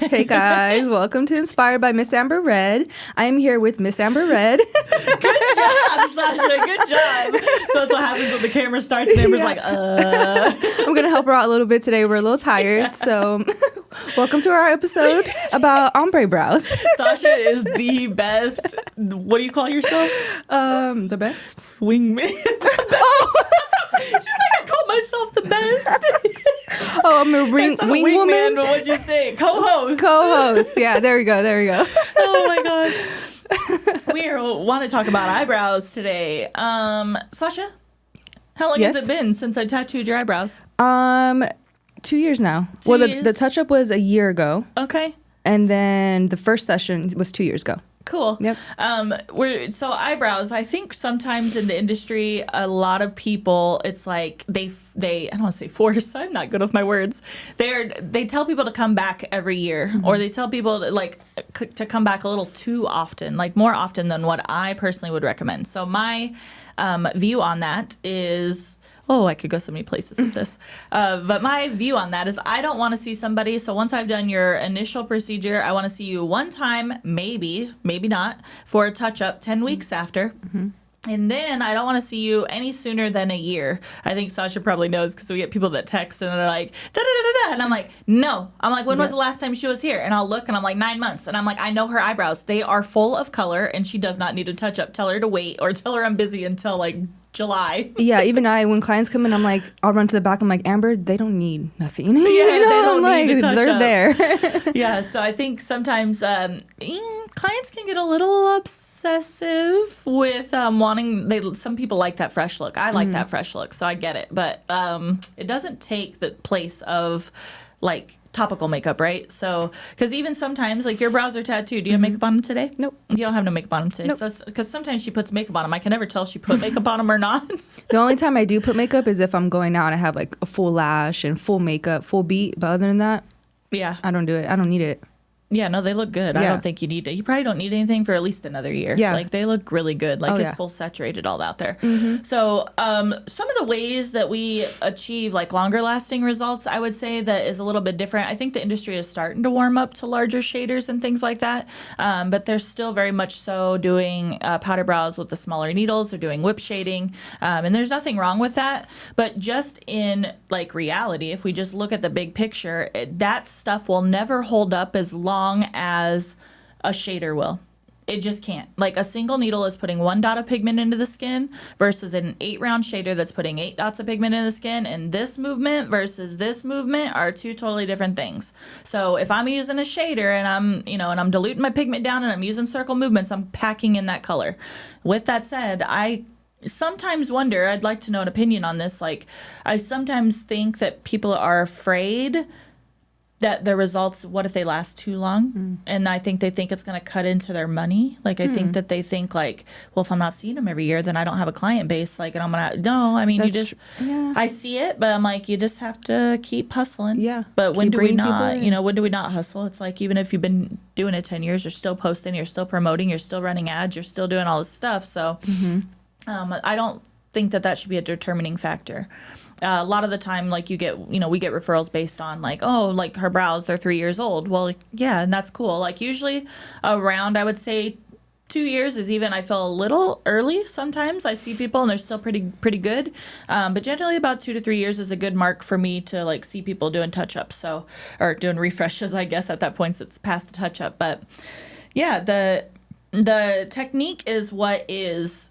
Hey guys, welcome to Inspired by Miss Amber Red. I am here with Miss Amber Red. Good job, Sasha. Good job. So that's what happens when the camera starts and Amber's like, I'm going to help her out a little bit today. We're a little tired. So welcome to our episode about ombre brows. Sasha is the best. What do you call yourself? The best? Wingman. Oh. She's like, I call myself the best. Oh, I'm a wing woman. But what'd you say? Co-host. Co-host. Yeah, there we go. There we go. Oh my gosh. We want to talk about eyebrows today. Sasha, how long has it been since I tattooed your eyebrows? 2 years now. 2 years? The touch-up was a year ago. Okay. And then the first session was 2 years ago. Cool. Yep. So eyebrows, I think sometimes in the industry, a lot of people, it's like they I don't want to say force. I'm not good with my words. They tell people to come back every year, or they tell people to come back a little too often, like more often than what I personally would recommend. So my view on that is. Oh, I could go so many places with this. But my view on that is I don't want to see somebody. So once I've done your initial procedure, I want to see you one time, maybe not, for a touch-up 10 weeks after. Mm-hmm. And then I don't want to see you any sooner than a year. I think Sasha probably knows because we get people that text and they're like, da-da-da-da-da. And I'm like, no. I'm like, when was the last time she was here? And I'll look and I'm like, 9 months. And I'm like, I know her eyebrows. They are full of color and she does not need a touch-up. Tell her to wait or tell her I'm busy until like July. Yeah, even when clients come in, I'm like, I'll run to the back. I'm like, Amber, they don't need nothing. Yeah, they don't need a they're there. Yeah, so I think sometimes clients can get a little obsessive with wanting. Some people like that fresh look. I like that fresh look, so I get it. But it doesn't take the place of like topical makeup, right? So, because even sometimes, like your brows are tattooed. Do you have makeup on them today? Nope. You don't have no makeup on them today. Nope. So, because sometimes she puts makeup on them. I can never tell if she put makeup on them or not. The only time I do put makeup is if I'm going out and I have like a full lash and full makeup, full beat. But other than that, yeah, I don't do it. I don't need it. Yeah, no, they look good. Yeah. I don't think you need it. You probably don't need anything for at least another year. Yeah. Like, they look really good. Like, it's full saturated all out there. Mm-hmm. So, some of the ways that we achieve, like, longer-lasting results, I would say that is a little bit different. I think the industry is starting to warm up to larger shaders and things like that. But they're still very much so doing powder brows with the smaller needles. They're doing whip shading. And there's nothing wrong with that. But just in, like, reality, if we just look at the big picture, that stuff will never hold up as long as a shader will. It just can't. Like, a single needle is putting 1 dot of pigment into the skin versus an 8-round shader that's putting 8 dots of pigment in the skin. And this movement versus this movement are two totally different things. So if I'm using a shader and I'm diluting my pigment down and I'm using circle movements, I'm packing in that color. With that said, I sometimes wonder, I'd like to know an opinion on this. Like, I sometimes think that people are afraid that the results, what if they last too long? And I think they think it's going to cut into their money. Like, I think that they think, like, well, if I'm not seeing them every year, then I don't have a client base. Like, and I'm going to, no, I mean, I see it, but I'm like, you just have to keep hustling. Yeah. But when do we not, when do we not hustle? It's like, even if you've been doing it 10 years, you're still posting, you're still promoting, you're still running ads, you're still doing all this stuff. So I don't think that should be a determining factor. A lot of the time, like, we get referrals based on, like, oh, like, her brows, they're 3 years old. Well, yeah, and that's cool. Like, usually around, I would say 2 years is even, I feel a little early sometimes. I see people and they're still pretty good. But generally about 2 to 3 years is a good mark for me to, like, see people doing touch-ups. Or doing refreshes, I guess, at that point, it's past the touch-up. But yeah, the technique is what is,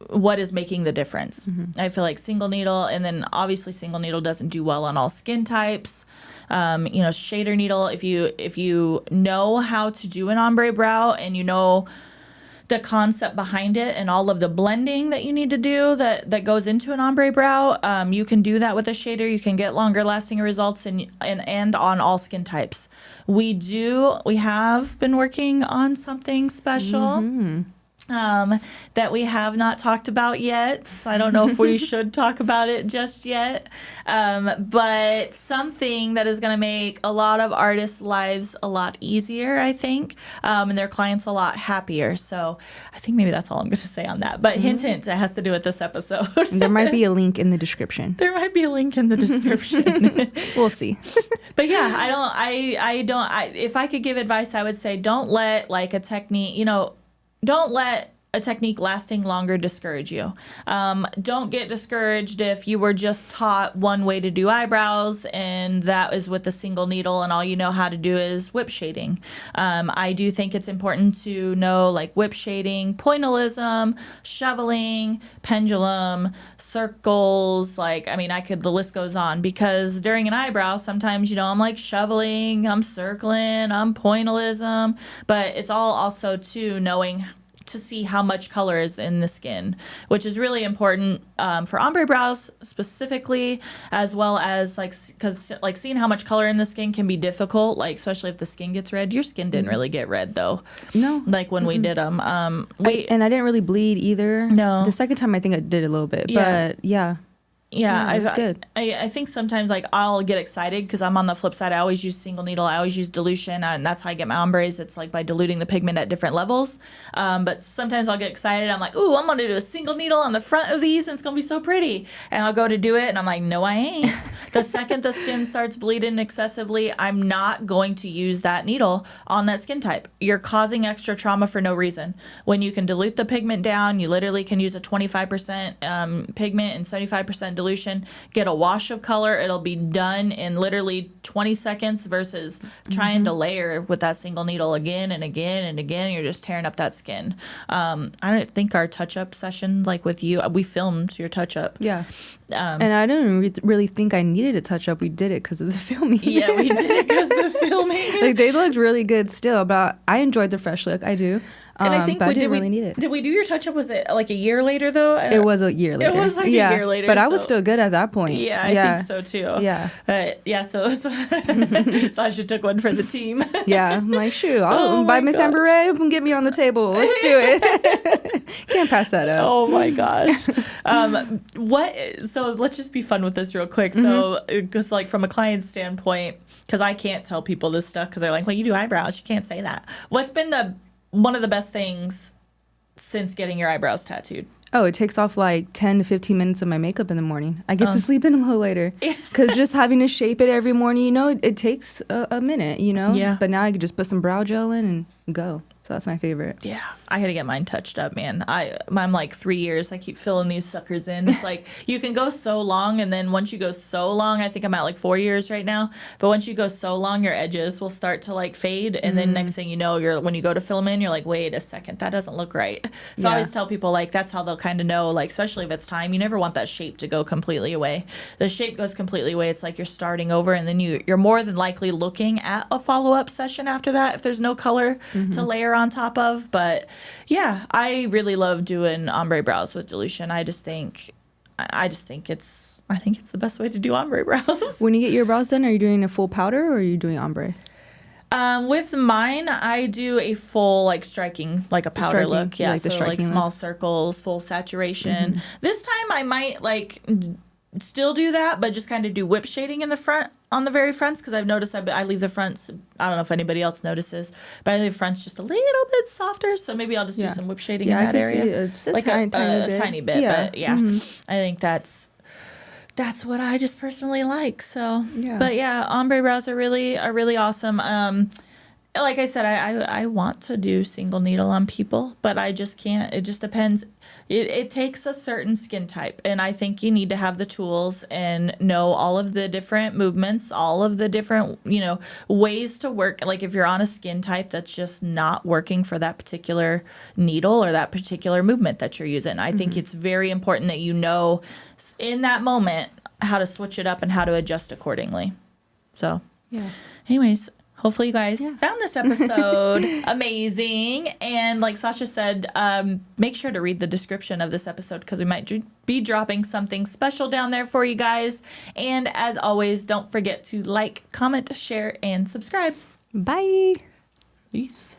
what is making the difference. I feel like single needle, and then obviously single needle doesn't do well on all skin types. Shader needle, if you know how to do an ombre brow and you know the concept behind it and all of the blending that you need to do that goes into an ombre brow, you can do that with a shader. You can get longer lasting results and on all skin types. We have been working on something special. that we have not talked about yet. I don't know if we should talk about it just yet, but something that is going to make a lot of artists' lives a lot easier, I think, and their clients a lot happier. So I think maybe that's all I'm going to say on that. But hint, hint, it has to do with this episode. There might be a link in the description. There might be a link in the description. We'll see. But yeah, if I could give advice, I would say don't let like a technique, don't let a technique lasting longer discourage you. Don't get discouraged if you were just taught one way to do eyebrows and that is with a single needle and all you know how to do is whip shading. I do think it's important to know like whip shading, pointillism, shoveling, pendulum, circles. The list goes on, because during an eyebrow, sometimes, I'm like shoveling, I'm circling, I'm pointillism, but it's all also too knowing to see how much color is in the skin, which is really important for ombre brows specifically, as well as because seeing how much color in the skin can be difficult, especially if the skin gets red. Your skin didn't really get red though. No. When we did them. And I didn't really bleed either. No. The second time I think I did a little bit, but yeah. Yeah, it was good. I think sometimes I'll get excited because I'm on the flip side. I always use single needle. I always use dilution, and that's how I get my ombres. It's by diluting the pigment at different levels. But sometimes I'll get excited. I'm like, ooh, I'm going to do a single needle on the front of these, and it's going to be so pretty. And I'll go to do it, and I'm like, no, I ain't. The second the skin starts bleeding excessively, I'm not going to use that needle on that skin type. You're causing extra trauma for no reason. When you can dilute the pigment down, you literally can use a 25% pigment and 75% dilution, get a wash of color. It'll be done in literally 20 seconds versus trying to layer with that single needle again and again and again. You're just tearing up that skin. I don't think our touch-up session, with you, we filmed your touch-up. Yeah. And I didn't really think I needed a touch-up. We did it because of the filming. Yeah, we did it because of the filming. They looked really good still, but I enjoyed the fresh look. I do. And I think but I didn't really need it. Did we do your touch-up? Was it a year later, though? It was a year later. It was a year later. But I was still good at that point. Yeah, I think so, too. Yeah. So Sasha took one for the team. Yeah. I'm like, shoot, by Miss Amber Ray, get me on the table. Let's do it. Can't pass that up. Oh, my gosh. So let's just be fun with this real quick. So, because from a client standpoint, because I can't tell people this stuff because they're like, well, you do eyebrows. You can't say that. What's been one of the best things since getting your eyebrows tattooed? Oh, it takes off 10 to 15 minutes of my makeup in the morning. I get to sleep in a little later. Because just having to shape it every morning, it takes a minute, Yeah. But now I can just put some brow gel in and go. So that's my favorite. Yeah, I got to get mine touched up, man. I'm 3 years. I keep filling these suckers in. It's you can go so long, and then once you go so long, I think I'm at 4 years right now. But once you go so long, your edges will start to fade, and then next thing you know, when you go to fill them in, you're like, wait a second, that doesn't look right. So I always tell people that's how they'll kind of know, especially if it's time. You never want that shape to go completely away. The shape goes completely away. It's you're starting over, and then you're more than likely looking at a follow-up session after that if there's no color to layer on top of. But yeah, I really love doing ombre brows with dilution. I think it's the best way to do ombre brows. When you get your brows done, are you doing a full powder or are you doing ombre? With mine, I do a full striking, a powder look. Yeah, the striking small look. Circles, full saturation. This time I might still do that, but just kind of do whip shading in the front, on the very fronts, because I've noticed I leave the fronts, I don't know if anybody else notices, but I leave the fronts just a little bit softer, so maybe I'll just do some whip shading in that area. It's a tiny bit. Yeah. But yeah, I think that's what I just personally like. So, but yeah, ombre brows are really awesome. Like I said, I want to do single needle on people, but I just can't. It just depends. It takes a certain skin type, and I think you need to have the tools and know all of the different movements, all of the different, ways to work. If you're on a skin type that's just not working for that particular needle or that particular movement that you're using, I think it's very important that you know in that moment how to switch it up and how to adjust accordingly. So, anyways. Hopefully you guys found this episode amazing. And like Sasha said, make sure to read the description of this episode because we might be dropping something special down there for you guys. And as always, don't forget to comment, share, and subscribe. Bye. Peace.